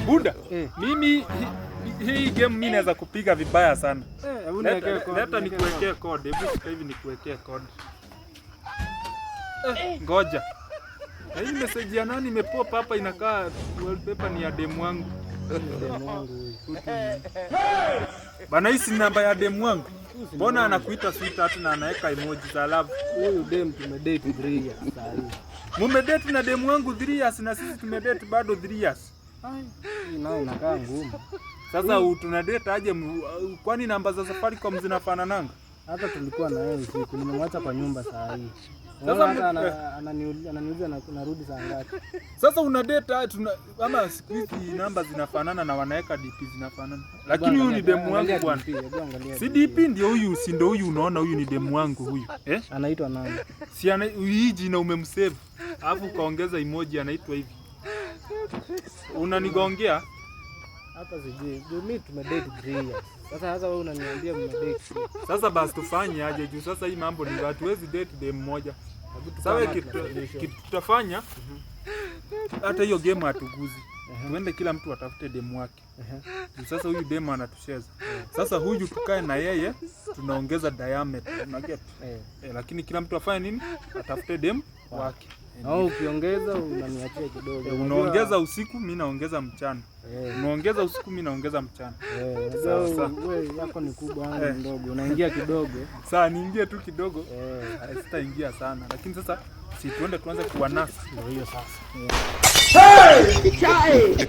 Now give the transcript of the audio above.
Buda, mimi hii game mimi naweza kupiga vibaya sana. Leta nikuwekee code. Hebu sasa hivi nikuwekee code. Ngoja. Hii message ya nani imepop hapa inakaa wallpaper ni ya demu wangu. Demu wangu huyu. Bana, hii si namba ya demu wangu. Mbona anakuita sweetheart na anaweka emoji za love? Huyu demu tumedate 3 years sasa hivi. Mumedate na demu wangu 3 years na sisi tumedate bado 3 years. Hii nayo inakaa ngumu. Sasa tunadate aje? Kwani namba za Safaricom zinafanana? Hata tulikuwa na yeye usiku, nimemwacha kwa nyumba saa hii. Sasa ananiuliza narudi saa ngapi? Sasa una date ama siku hizi namba zinafanana na wanaweka DP zinafanana. Lakini huyu ni demu wangu bwana. Si DP ndio huyu, si ndio huyu unaona huyu ni demu wangu huyu. Anaitwa nani? Si hii jina umemsave. Alafu kaongeza emoji anaitwa hivi. Unanigongea? Hata sijui. Mimi tumedate 3 years. Sasa wewe unaniambia mmedate. Sasa basi tufanye aje juu sasa hii mambo ni hatuwezi date demu moja. Sawa, kitu tutafanya hata hiyo game hatuguzi. Tuende kila mtu atafute demu wake. Sasa huyu demu anatucheza. Sasa huyu tukae na yeye tunaongeza diameter. Unaget? Lakini kila mtu afanye nini? Atafute demu wake. Au ukiongeza unaniachia kidogo. Unaongeza usiku, mimi naongeza mchana. Unaongeza usiku, mimi naongeza mchana. Sasa wewe yako ni kubwa au ndogo? Unaingia kidogo. Sasa niingie tu kidogo. Sitaingia sana. Lakini sasa si tuende tuanze kuwa nasi. Ndio hiyo sasa. Hey!